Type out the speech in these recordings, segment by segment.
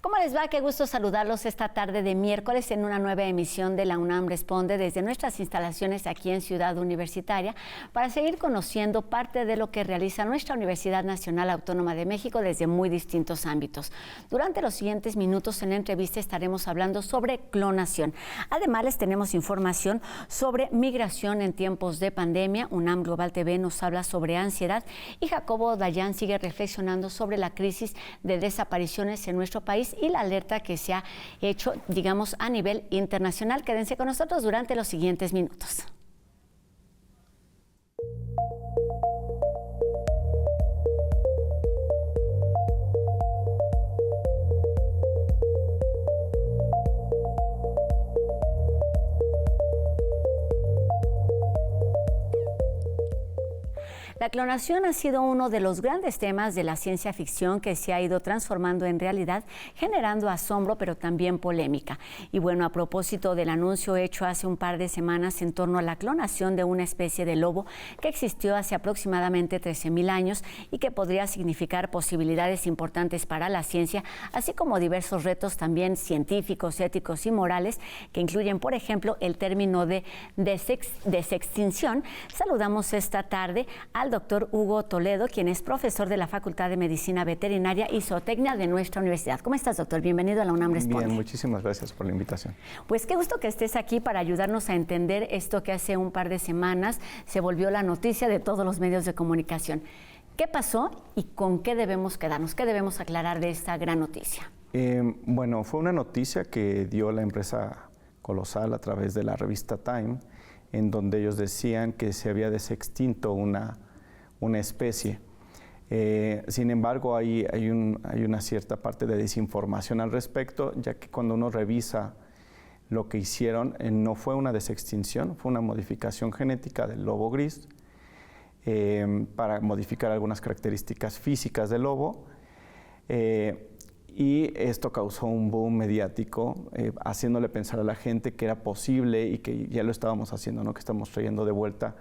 ¿Cómo les va? Qué gusto saludarlos esta tarde de miércoles en una nueva emisión de la UNAM Responde desde nuestras instalaciones aquí en Ciudad Universitaria para seguir conociendo parte de lo que realiza nuestra Universidad Nacional Autónoma de México desde muy distintos ámbitos. Durante los siguientes minutos en la entrevista estaremos hablando sobre clonación. Además, les tenemos información sobre migración en tiempos de pandemia. UNAM Global TV nos habla sobre ansiedad y Jacobo Dayan sigue reflexionando sobre la crisis de desapariciones en nuestro país y la alerta que se ha hecho, digamos, a nivel internacional. Quédense con nosotros durante los siguientes minutos. La clonación ha sido uno de los grandes temas de la ciencia ficción que se ha ido transformando en realidad, generando asombro, pero también polémica. Y bueno, a propósito del anuncio hecho hace un par de semanas en torno a la clonación de una especie de lobo que existió hace aproximadamente 13,000 años y que podría significar posibilidades importantes para la ciencia, así como diversos retos también científicos, éticos y morales, que incluyen, por ejemplo, el término de desextinción, saludamos esta tarde al doctor Hugo Toledo, quien es profesor de la Facultad de Medicina Veterinaria y Zootecnia de nuestra universidad. ¿Cómo estás, doctor? Bienvenido a la UNAM Responde. Bien, muchísimas gracias por la invitación. Pues qué gusto que estés aquí para ayudarnos a entender esto que hace un par de semanas se volvió la noticia de todos los medios de comunicación. ¿Qué pasó y con qué debemos quedarnos? ¿Qué debemos aclarar de esta gran noticia? Bueno, fue una noticia que dio la empresa Colosal a través de la revista Time, en donde ellos decían que se había desextinto una especie. Sin embargo, hay una cierta parte de desinformación al respecto, ya que cuando uno revisa lo que hicieron, no fue una desextinción, fue una modificación genética del lobo gris para modificar algunas características físicas del lobo. Y esto causó un boom mediático, haciéndole pensar a la gente que era posible y que ya lo estábamos haciendo, ¿no? Que estamos trayendo de vuelta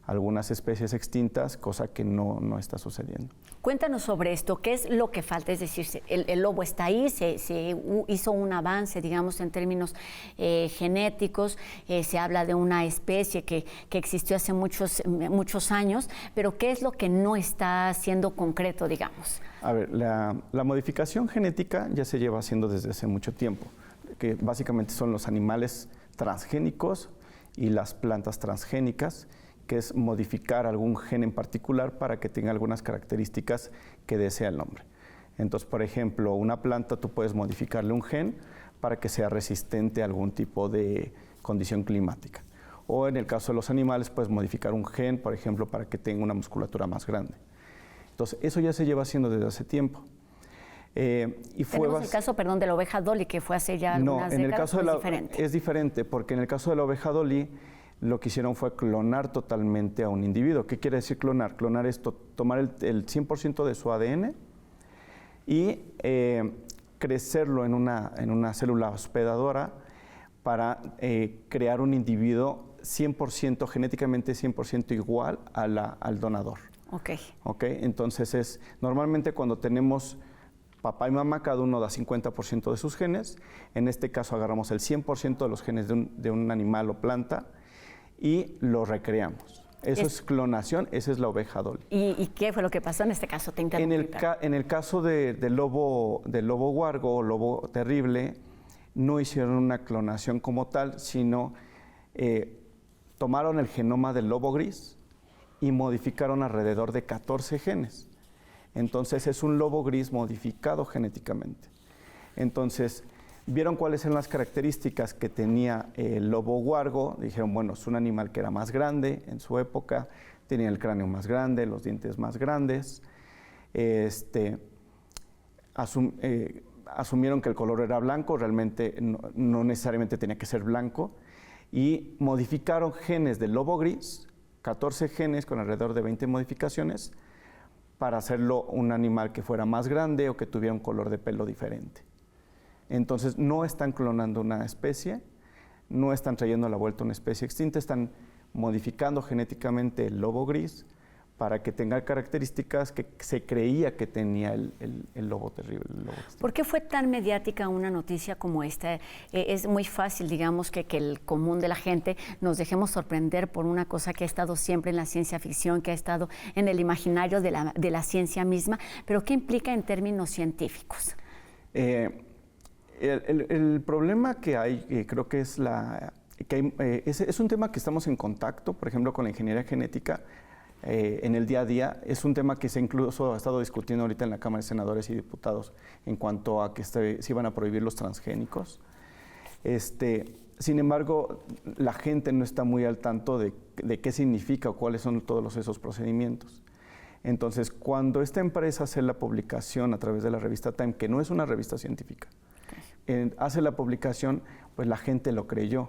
algunas especies extintas, cosa que no está sucediendo. Cuéntanos sobre esto, ¿qué es lo que falta? Es decir, el lobo está ahí, se hizo un avance, digamos, en términos genéticos, se habla de una especie que existió hace muchos años, pero ¿qué es lo que no está siendo concreto, digamos? A ver, la modificación genética ya se lleva haciendo desde hace mucho tiempo, que básicamente son los animales transgénicos y las plantas transgénicas, que es modificar algún gen en particular para que tenga algunas características que desea el hombre. Entonces, por ejemplo, una planta tú puedes modificarle un gen para que sea resistente a algún tipo de condición climática. O en el caso de los animales, puedes modificar un gen, por ejemplo, para que tenga una musculatura más grande. Entonces, eso ya se lleva haciendo desde hace tiempo. Tenemos el caso, perdón, de la oveja Dolly, que fue hace ya algunas décadas. No, en el caso de diferente. Es diferente, porque en el caso de la oveja Dolly, lo que hicieron fue clonar totalmente a un individuo. ¿Qué quiere decir clonar? Clonar es tomar el 100% de su ADN y crecerlo en una célula hospedadora para crear un individuo 100%, genéticamente 100% igual al donador. Okay. Entonces, normalmente cuando tenemos papá y mamá, cada uno da 50% de sus genes. En este caso agarramos el 100% de los genes de un animal o planta y lo recreamos. Eso es clonación, esa es la oveja Dolly. ¿Y qué fue lo que pasó en este caso? Te interrumpí. En el caso del lobo huargo o lobo terrible, no hicieron una clonación como tal, sino tomaron el genoma del lobo gris y modificaron alrededor de 14 genes. Entonces es un lobo gris modificado genéticamente. Entonces, vieron cuáles eran las características que tenía el lobo huargo. Dijeron, bueno, es un animal que era más grande en su época, tenía el cráneo más grande, asumieron que el color era blanco, realmente no necesariamente tenía que ser blanco, y modificaron genes del lobo gris, 14 genes con alrededor de 20 modificaciones, para hacerlo un animal que fuera más grande o que tuviera un color de pelo diferente. Entonces no están clonando una especie, no están trayendo a la vuelta una especie extinta, están modificando genéticamente el lobo gris para que tenga características que se creía que tenía el lobo terrible. El lobo extinto. ¿Por qué fue tan mediática una noticia como esta? Es muy fácil, digamos, que el común de la gente nos dejemos sorprender por una cosa que ha estado siempre en la ciencia ficción, que ha estado en el imaginario de la ciencia misma, pero ¿qué implica en términos científicos? El problema que hay, creo que es es un tema que estamos en contacto, por ejemplo, con la ingeniería genética en el día a día. Es un tema que se incluso ha estado discutiendo ahorita en la Cámara de Senadores y Diputados en cuanto a que se iban a prohibir los transgénicos. Sin embargo, la gente no está muy al tanto de qué significa o cuáles son todos esos procedimientos. Entonces, cuando esta empresa hace la publicación a través de la revista Time, que no es una revista científica, hace la publicación, pues la gente lo creyó.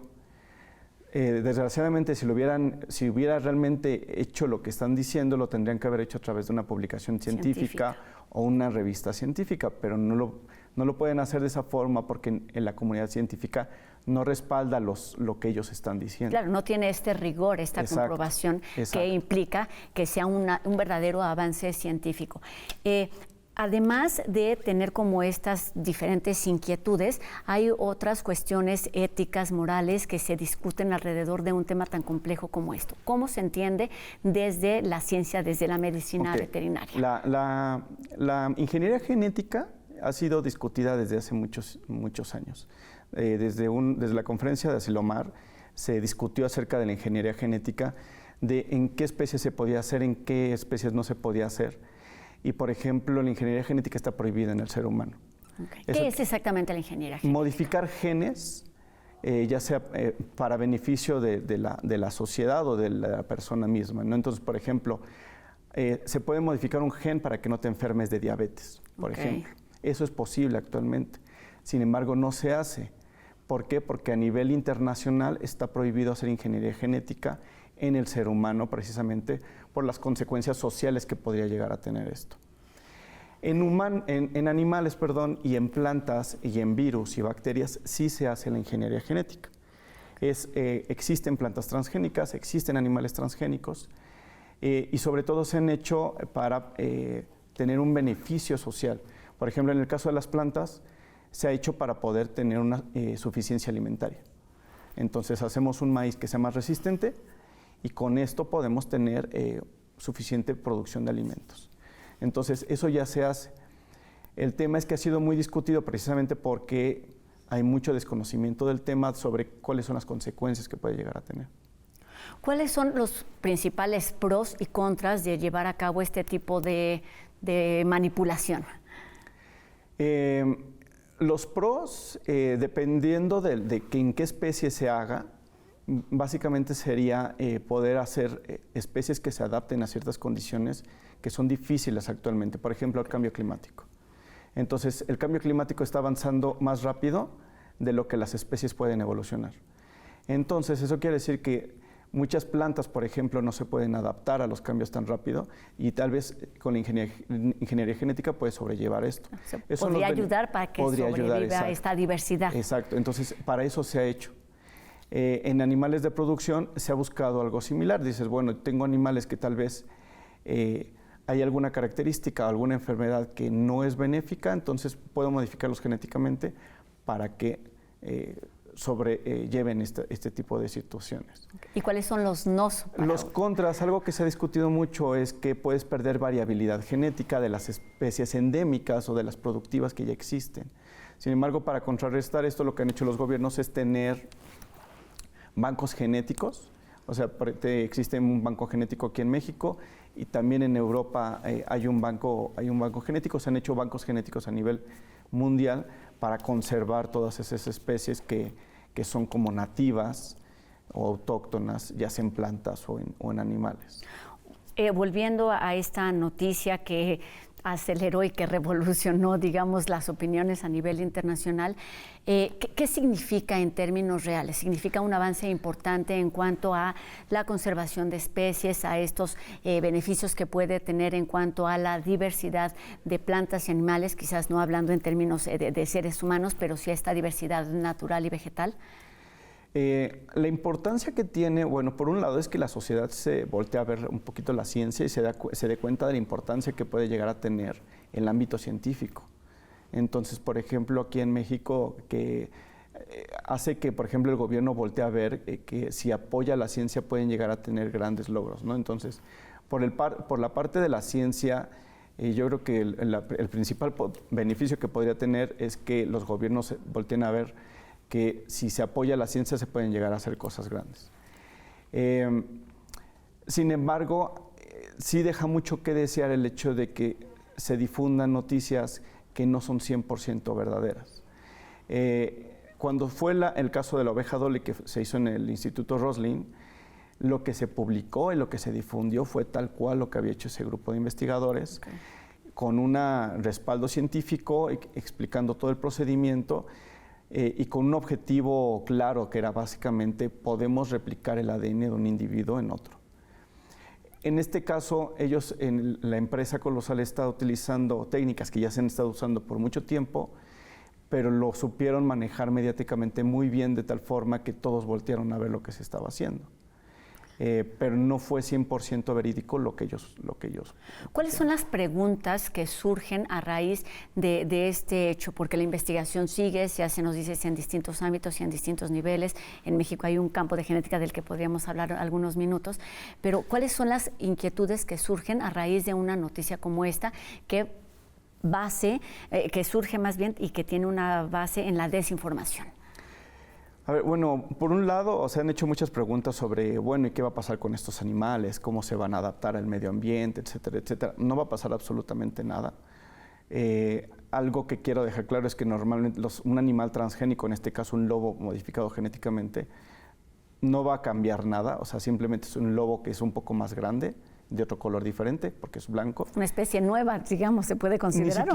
Desgraciadamente, si hubiera realmente hecho lo que están diciendo, lo tendrían que haber hecho a través de una publicación científica o una revista científica, pero no lo pueden hacer de esa forma porque en la comunidad científica no respalda lo que ellos están diciendo. Claro, no tiene este rigor, esta comprobación que implica que sea un verdadero avance científico. Además de tener como estas diferentes inquietudes, hay otras cuestiones éticas, morales, que se discuten alrededor de un tema tan complejo como esto. ¿Cómo se entiende desde la ciencia, desde la medicina veterinaria? La ingeniería genética ha sido discutida desde hace muchos años. Desde la conferencia de Asilomar se discutió acerca de la ingeniería genética, de en qué especies se podía hacer, en qué especies no se podía hacer. Y, por ejemplo, la ingeniería genética está prohibida en el ser humano. ¿Qué es exactamente la ingeniería genética? Modificar genes, ya sea para beneficio de la sociedad o de la persona misma, ¿no? Entonces, por ejemplo, se puede modificar un gen para que no te enfermes de diabetes, por ejemplo. Eso es posible actualmente. Sin embargo, no se hace. ¿Por qué? Porque a nivel internacional está prohibido hacer ingeniería genética en el ser humano, precisamente por las consecuencias sociales que podría llegar a tener esto. En animales, y en plantas y en virus y bacterias sí se hace la ingeniería genética. Existen plantas transgénicas, existen animales transgénicos y sobre todo se han hecho para tener un beneficio social. Por ejemplo, en el caso de las plantas, se ha hecho para poder tener una suficiencia alimentaria. Entonces hacemos un maíz que sea más resistente y con esto podemos tener suficiente producción de alimentos. Entonces eso ya se hace. El tema es que ha sido muy discutido precisamente porque hay mucho desconocimiento del tema sobre cuáles son las consecuencias que puede llegar a tener. ¿Cuáles son los principales pros y contras de llevar a cabo este tipo de manipulación? Los pros, dependiendo de en qué especie se haga, básicamente sería poder hacer especies que se adapten a ciertas condiciones que son difíciles actualmente, por ejemplo, el cambio climático. Entonces, el cambio climático está avanzando más rápido de lo que las especies pueden evolucionar. Entonces, eso quiere decir que muchas plantas, por ejemplo, no se pueden adaptar a los cambios tan rápido y tal vez con la ingeniería genética puede sobrellevar esto. Eso podría ayudar para que sobreviva esta diversidad. Exacto, entonces para eso se ha hecho. En animales de producción se ha buscado algo similar. Dices, bueno, tengo animales que tal vez hay alguna característica o alguna enfermedad que no es benéfica, entonces puedo modificarlos genéticamente para que sobrelleven este tipo de situaciones. ¿Y cuáles son los nos? Los contras, algo que se ha discutido mucho es que puedes perder variabilidad genética de las especies endémicas o de las productivas que ya existen. Sin embargo, para contrarrestar esto, lo que han hecho los gobiernos es tener bancos genéticos. O sea, existe un banco genético aquí en México y también en Europa hay un banco genético. Se han hecho bancos genéticos a nivel mundial para conservar todas esas especies que son como nativas o autóctonas, ya sea en plantas o en animales. Volviendo a esta noticia que aceleró y que revolucionó, digamos, las opiniones a nivel internacional. ¿Qué significa en términos reales? ¿Significa un avance importante en cuanto a la conservación de especies, a estos beneficios que puede tener en cuanto a la diversidad de plantas y animales, quizás no hablando en términos de seres humanos, pero sí a esta diversidad natural y vegetal? La importancia que tiene, bueno, por un lado es que la sociedad se voltea a ver un poquito la ciencia y se dé cuenta de la importancia que puede llegar a tener el ámbito científico. Entonces, por ejemplo, aquí en México, que hace que, por ejemplo, el gobierno voltee a ver que si apoya la ciencia pueden llegar a tener grandes logros, ¿no? Entonces, por la parte de la ciencia, yo creo que el principal beneficio que podría tener es que los gobiernos volteen a ver que si se apoya la ciencia se pueden llegar a hacer cosas grandes. Sin embargo, sí deja mucho que desear el hecho de que se difundan noticias que no son 100% verdaderas. Cuando fue el caso de la oveja Dolly que se hizo en el Instituto Roslin, lo que se publicó y lo que se difundió fue tal cual lo que había hecho ese grupo de investigadores, con un respaldo científico, explicando todo el procedimiento, y con un objetivo claro que era básicamente podemos replicar el ADN de un individuo en otro. En este caso, ellos en la empresa Colosal está utilizando técnicas que ya se han estado usando por mucho tiempo, pero lo supieron manejar mediáticamente muy bien de tal forma que todos voltearon a ver lo que se estaba haciendo. Pero no fue 100% verídico lo que ellos. ¿Cuáles son las preguntas que surgen a raíz de este hecho? Porque la investigación sigue, se nos dice en distintos ámbitos y en distintos niveles. En México hay un campo de genética del que podríamos hablar algunos minutos, pero ¿cuáles son las inquietudes que surgen a raíz de una noticia como esta que surge más bien y que tiene una base en la desinformación? A ver, bueno, por un lado, se han hecho muchas preguntas sobre, bueno, ¿y qué va a pasar con estos animales? ¿Cómo se van a adaptar al medio ambiente, etcétera, etcétera? No va a pasar absolutamente nada. Algo que quiero dejar claro es que normalmente un animal transgénico, en este caso un lobo modificado genéticamente, no va a cambiar nada, o sea, simplemente es un lobo que es un poco más grande, de otro color diferente, porque es blanco. Una especie nueva, digamos, se puede considerar. Ni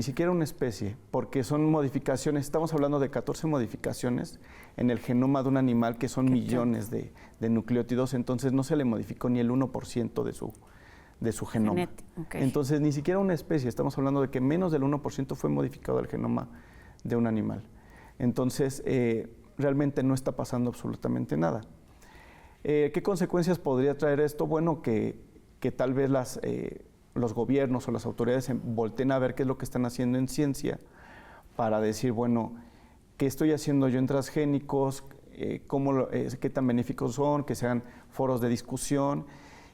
siquiera una especie, porque son modificaciones, estamos hablando de 14 modificaciones en el genoma de un animal que son millones de nucleótidos, entonces no se le modificó ni el 1% de su genoma. Okay. Entonces, ni siquiera una especie, estamos hablando de que menos del 1% fue modificado el genoma de un animal. Entonces, realmente no está pasando absolutamente nada. ¿Qué consecuencias podría traer esto? Bueno, que tal vez los gobiernos o las autoridades volteen a ver qué es lo que están haciendo en ciencia para decir, bueno, ¿qué estoy haciendo yo en transgénicos? ¿Qué tan benéficos son? Que sean foros de discusión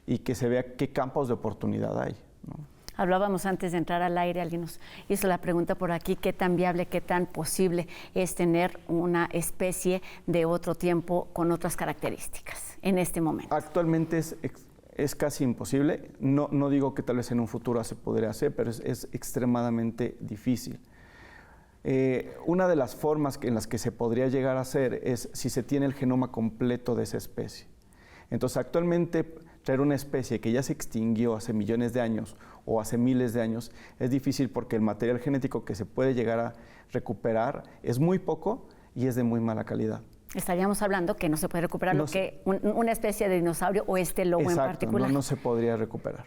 y que se vea qué campos de oportunidad hay, ¿no? Hablábamos antes de entrar al aire, alguien nos hizo la pregunta por aquí, ¿qué tan viable, qué tan posible es tener una especie de otro tiempo con otras características en este momento? Actualmente es casi imposible, no digo que tal vez en un futuro se podría hacer, pero es extremadamente difícil. Una de las formas en las que se podría llegar a hacer es si se tiene el genoma completo de esa especie. Entonces, actualmente traer una especie que ya se extinguió hace millones de años o hace miles de años es difícil porque el material genético que se puede llegar a recuperar es muy poco y es de muy mala calidad. Estaríamos hablando que no se puede recuperar una especie de dinosaurio o este lobo en particular. No se podría recuperar.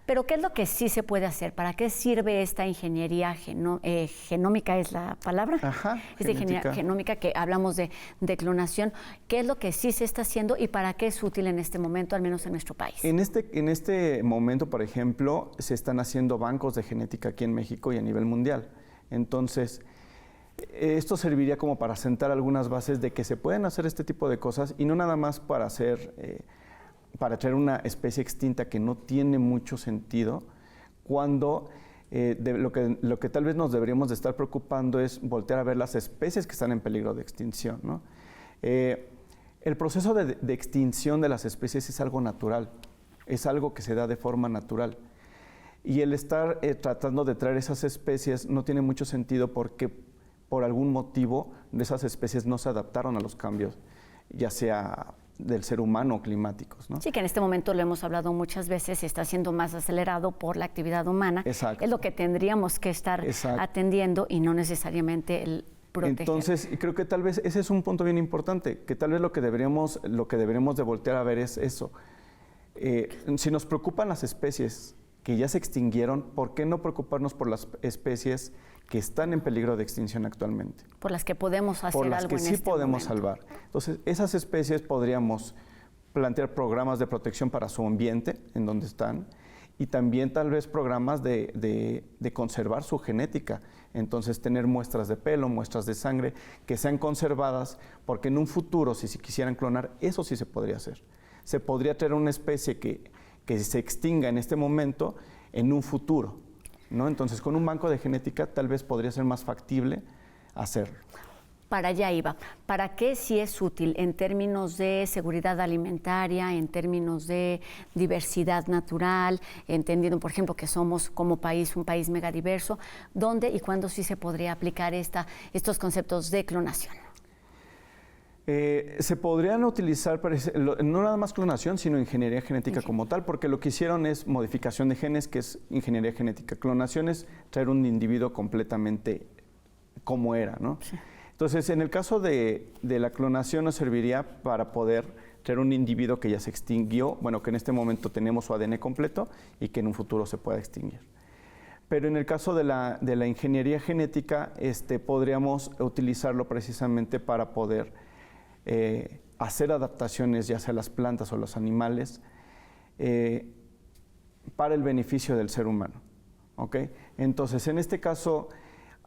Pero ¿qué es lo que sí se puede hacer? ¿Para qué sirve esta ingeniería genómica es la palabra? Ajá, esta ingeniería genómica que hablamos de clonación. ¿Qué es lo que sí se está haciendo y para qué es útil en este momento, al menos en nuestro país? En este momento, por ejemplo, se están haciendo bancos de genética aquí en México y a nivel mundial. Entonces, esto serviría como para sentar algunas bases de que se pueden hacer este tipo de cosas y no nada más para traer una especie extinta que no tiene mucho sentido, cuando lo que tal vez nos deberíamos de estar preocupando es voltear a ver las especies que están en peligro de extinción, ¿no? El proceso de extinción de las especies es algo natural, es algo que se da de forma natural. Y el estar tratando de traer esas especies no tiene mucho sentido porque por algún motivo esas especies no se adaptaron a los cambios ya sea del ser humano o climáticos, ¿no? Sí, que en este momento lo hemos hablado muchas veces, está siendo más acelerado por la actividad humana. Exacto. Es lo que tendríamos que estar atendiendo y no necesariamente el proteger. Entonces, creo que tal vez ese es un punto bien importante, que tal vez lo que deberíamos de voltear a ver es eso. Si nos preocupan las especies que ya se extinguieron, ¿por qué no preocuparnos por las especies que están en peligro de extinción actualmente? Por las que podemos hacer algo en este momento. Por las que sí podemos salvar. Entonces, esas especies podríamos plantear programas de protección para su ambiente, en donde están, y también tal vez programas de conservar su genética. Entonces, tener muestras de pelo, muestras de sangre, que sean conservadas, porque en un futuro, si se quisieran clonar, eso sí se podría hacer. Se podría traer una especie que se extinga en este momento en un futuro, ¿no? Entonces, con un banco de genética tal vez podría ser más factible hacerlo. Para allá iba. ¿Para qué sí es útil en términos de seguridad alimentaria, en términos de diversidad natural, entendiendo, por ejemplo, que somos como país un país megadiverso? ¿Dónde y cuándo sí se podría aplicar estos conceptos de clonación? Se podrían utilizar, no nada más clonación, sino ingeniería genética como tal, porque lo que hicieron es modificación de genes, que es ingeniería genética. Clonación es traer un individuo completamente como era, ¿no? Sí. Entonces, en el caso de la clonación nos serviría para poder traer un individuo que ya se extinguió, bueno, que en este momento tenemos su ADN completo y que en un futuro se pueda extinguir. Pero en el caso de la ingeniería genética, podríamos utilizarlo precisamente para poder hacer adaptaciones, ya sea las plantas o los animales, para el beneficio del ser humano, ¿ok? Entonces, en este caso,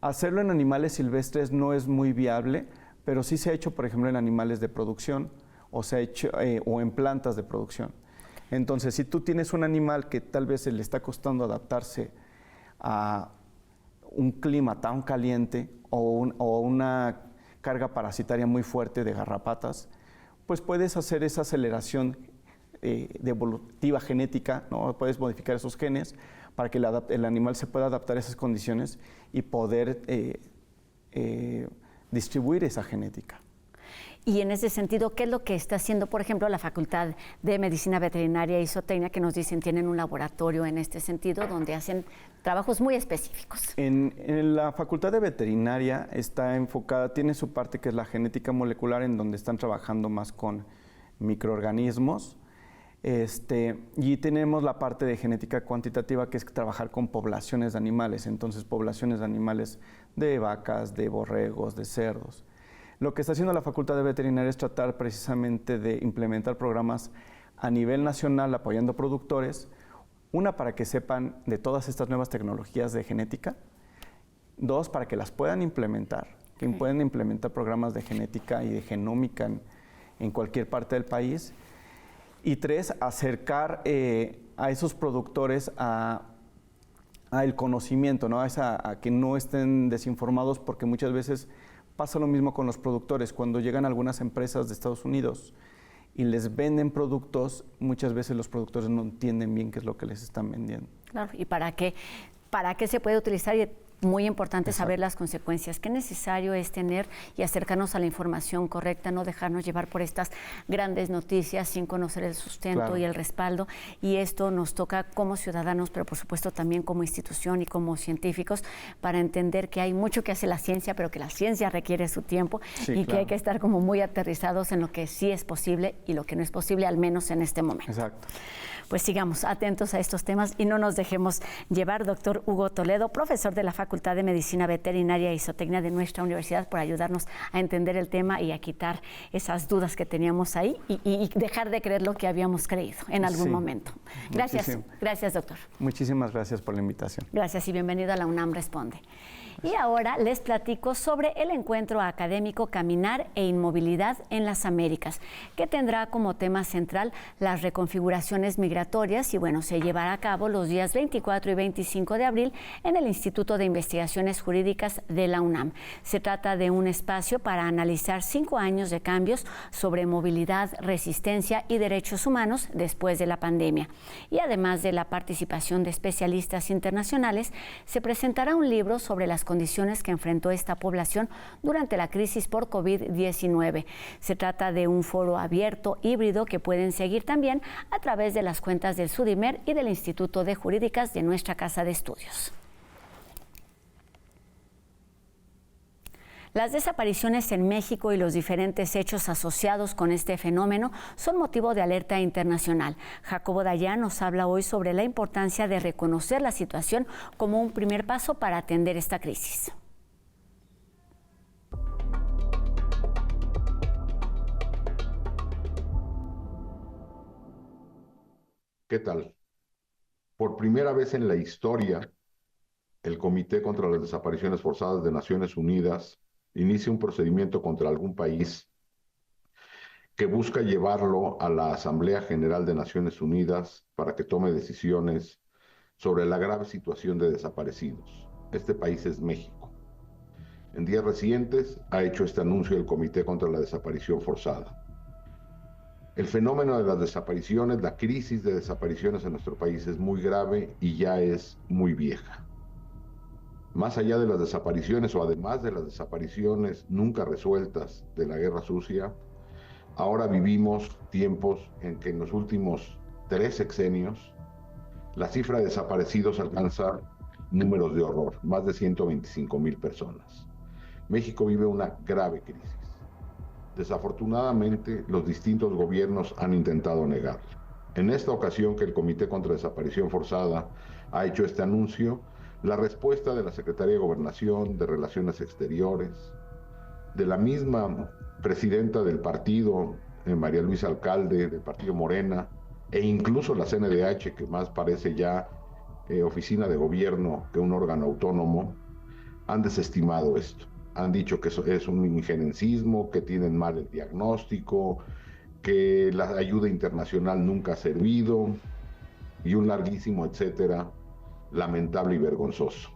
hacerlo en animales silvestres no es muy viable, pero sí se ha hecho, por ejemplo, en animales de producción o se ha hecho o en plantas de producción. Entonces, si tú tienes un animal que tal vez se le está costando adaptarse a un clima tan caliente o una carga parasitaria muy fuerte de garrapatas, pues puedes hacer esa aceleración de evolutiva genética, ¿no? Puedes modificar esos genes para que el animal se pueda adaptar a esas condiciones y poder distribuir esa genética. Y en ese sentido, ¿qué es lo que está haciendo, por ejemplo, la Facultad de Medicina Veterinaria y Zootecnia, que nos dicen tienen un laboratorio en este sentido donde hacen trabajos muy específicos? En la Facultad de Veterinaria está enfocada, tiene su parte que es la genética molecular, en donde están trabajando más con microorganismos, y tenemos la parte de genética cuantitativa, que es trabajar con poblaciones de animales, entonces poblaciones de animales de vacas, de borregos, de cerdos. Lo que está haciendo la Facultad de Veterinaria es tratar precisamente de implementar programas a nivel nacional apoyando productores, una, para que sepan de todas estas nuevas tecnologías de genética, dos, para que las puedan implementar, que pueden implementar programas de genética y de genómica en cualquier parte del país, y tres, acercar a esos productores a el conocimiento, ¿no? A que no estén desinformados, porque muchas veces pasa lo mismo con los productores. Cuando llegan algunas empresas de Estados Unidos y les venden productos, muchas veces los productores no entienden bien qué es lo que les están vendiendo. Claro, y para qué se puede utilizar, y muy importante saber las consecuencias. Qué necesario es tener y acercarnos a la información correcta, no dejarnos llevar por estas grandes noticias sin conocer el sustento y el respaldo. Y esto nos toca como ciudadanos, pero por supuesto también como institución y como científicos, para entender que hay mucho que hace la ciencia, pero que la ciencia requiere su tiempo que hay que estar como muy aterrizados en lo que sí es posible y lo que no es posible, al menos en este momento. Exacto. Pues sigamos atentos a estos temas y no nos dejemos llevar. Doctor Hugo Toledo, profesor de la Facultad de Medicina Veterinaria y Zootecnia de nuestra universidad, por ayudarnos a entender el tema y a quitar esas dudas que teníamos ahí y dejar de creer lo que habíamos creído en algún momento. Gracias, gracias, doctor. Muchísimas gracias por la invitación. Gracias y bienvenido a la UNAM Responde. Y ahora les platico sobre el encuentro académico Caminar e Inmovilidad en las Américas, que tendrá como tema central las reconfiguraciones migratorias y bueno, se llevará a cabo los días 24 y 25 de abril en el Instituto de Investigaciones Jurídicas de la UNAM. Se trata de un espacio para analizar 5 años de cambios sobre movilidad, resistencia y derechos humanos después de la pandemia. Y además de la participación de especialistas internacionales, se presentará un libro sobre las condiciones que enfrentó esta población durante la crisis por COVID-19. Se trata de un foro abierto, híbrido, que pueden seguir también a través de las cuentas del SUDIMER y del Instituto de Jurídicas de nuestra Casa de Estudios. Las desapariciones en México y los diferentes hechos asociados con este fenómeno son motivo de alerta internacional. Jacobo Dayan nos habla hoy sobre la importancia de reconocer la situación como un primer paso para atender esta crisis. ¿Qué tal? Por primera vez en la historia, el Comité contra las Desapariciones Forzadas de Naciones Unidas inicia un procedimiento contra algún país que busca llevarlo a la Asamblea General de Naciones Unidas para que tome decisiones sobre la grave situación de desaparecidos. Este país es México. En días recientes ha hecho este anuncio el Comité contra la Desaparición Forzada. El fenómeno de las desapariciones, la crisis de desapariciones en nuestro país es muy grave y ya es muy vieja. Más allá de las desapariciones o además de las desapariciones nunca resueltas de la guerra sucia, ahora vivimos tiempos en que en los últimos 3 sexenios la cifra de desaparecidos alcanza números de horror, más de 125,000 personas. México vive una grave crisis. Desafortunadamente, los distintos gobiernos han intentado negarlo. En esta ocasión que el Comité contra Desaparición Forzada ha hecho este anuncio, la respuesta de la Secretaría de Gobernación, de Relaciones Exteriores, de la misma presidenta del partido, María Luisa Alcalde, del partido Morena, e incluso la CNDH, que más parece ya oficina de gobierno que un órgano autónomo, han desestimado esto. Han dicho que es un injerencismo, que tienen mal el diagnóstico, que la ayuda internacional nunca ha servido, y un larguísimo etcétera, lamentable y vergonzoso.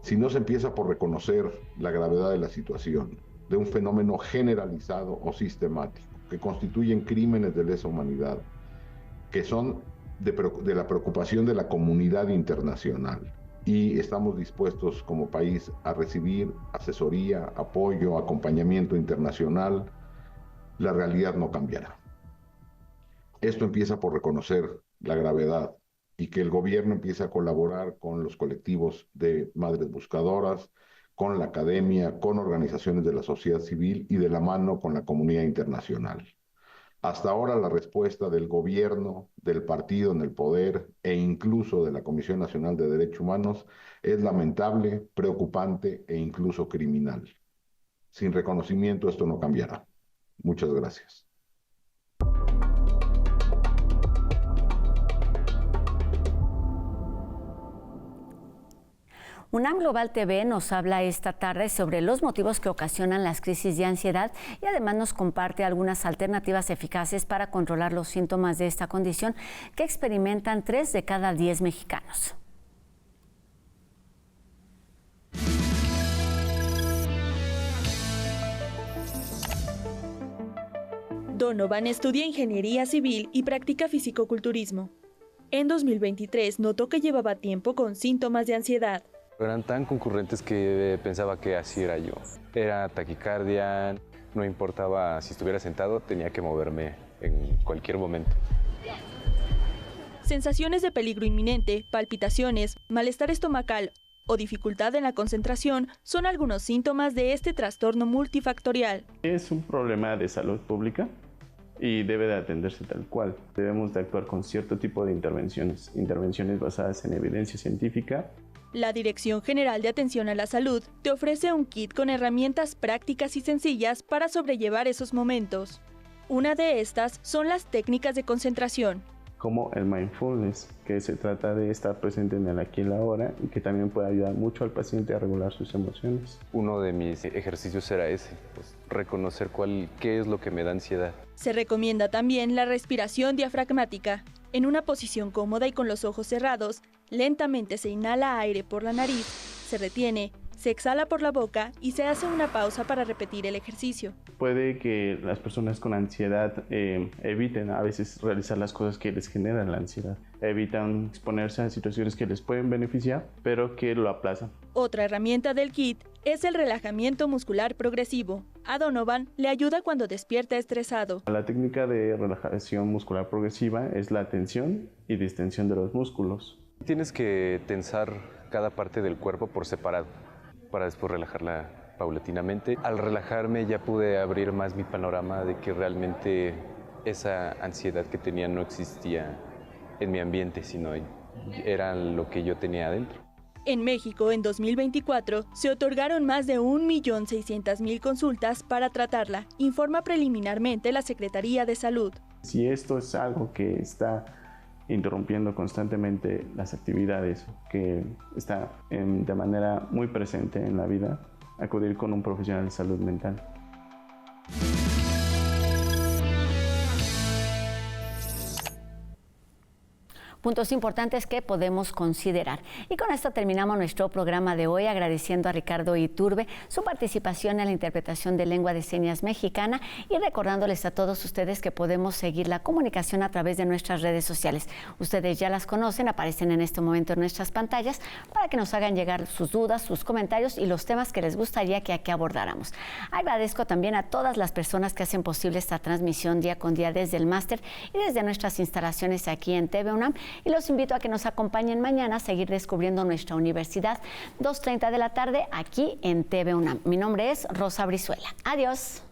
Si no se empieza por reconocer la gravedad de la situación, de un fenómeno generalizado o sistemático, que constituyen crímenes de lesa humanidad, que son de la preocupación de la comunidad internacional, y estamos dispuestos como país a recibir asesoría, apoyo, acompañamiento internacional, la realidad no cambiará. Esto empieza por reconocer la gravedad y que el gobierno empiece a colaborar con los colectivos de madres buscadoras, con la academia, con organizaciones de la sociedad civil y de la mano con la comunidad internacional. Hasta ahora la respuesta del gobierno, del partido en el poder e incluso de la Comisión Nacional de Derechos Humanos es lamentable, preocupante e incluso criminal. Sin reconocimiento esto no cambiará. Muchas gracias. UNAM Global TV nos habla esta tarde sobre los motivos que ocasionan las crisis de ansiedad y además nos comparte algunas alternativas eficaces para controlar los síntomas de esta condición que experimentan 3 de cada 10 mexicanos. Donovan estudia ingeniería civil y practica fisicoculturismo. En 2023 notó que llevaba tiempo con síntomas de ansiedad. Eran tan concurrentes que pensaba que así era yo. Era taquicardia, no importaba si estuviera sentado, tenía que moverme en cualquier momento. Sensaciones de peligro inminente, palpitaciones, malestar estomacal o dificultad en la concentración son algunos síntomas de este trastorno multifactorial. Es un problema de salud pública y debe de atenderse tal cual. Debemos de actuar con cierto tipo de intervenciones basadas en evidencia científica. La Dirección General de Atención a la Salud te ofrece un kit con herramientas prácticas y sencillas para sobrellevar esos momentos. Una de estas son las técnicas de concentración, como el mindfulness, que se trata de estar presente en el aquí y la ahora y que también puede ayudar mucho al paciente a regular sus emociones. Uno de mis ejercicios era ese, reconocer qué es lo que me da ansiedad. Se recomienda también la respiración diafragmática. En una posición cómoda y con los ojos cerrados, Lentamente se inhala aire por la nariz, se retiene, se exhala por la boca y se hace una pausa para repetir el ejercicio. Puede que las personas con ansiedad eviten a veces realizar las cosas que les generan la ansiedad. Evitan exponerse a situaciones que les pueden beneficiar, pero que lo aplazan. Otra herramienta del kit es el relajamiento muscular progresivo. A Donovan le ayuda cuando despierta estresado. La técnica de relajación muscular progresiva es la tensión y distensión de los músculos. Tienes que tensar cada parte del cuerpo por separado para después relajarla paulatinamente. Al relajarme ya pude abrir más mi panorama de que realmente esa ansiedad que tenía no existía en mi ambiente, sino era lo que yo tenía adentro. En México, en 2024, se otorgaron más de 1.600.000 consultas para tratarla, informa preliminarmente la Secretaría de Salud. Si esto es algo que está interrumpiendo constantemente las actividades, que está de manera muy presente en la vida, acudir con un profesional de salud mental. Puntos importantes que podemos considerar. Y con esto terminamos nuestro programa de hoy, agradeciendo a Ricardo Iturbe su participación en la interpretación de lengua de señas mexicana y recordándoles a todos ustedes que podemos seguir la comunicación a través de nuestras redes sociales. Ustedes ya las conocen, aparecen en este momento en nuestras pantallas para que nos hagan llegar sus dudas, sus comentarios y los temas que les gustaría que aquí abordáramos. Agradezco también a todas las personas que hacen posible esta transmisión día con día desde el máster y desde nuestras instalaciones aquí en TV UNAM. Y los invito a que nos acompañen mañana a seguir descubriendo nuestra universidad, 2:30 de la tarde, aquí en TV UNAM. Mi nombre es Rosa Brizuela. Adiós.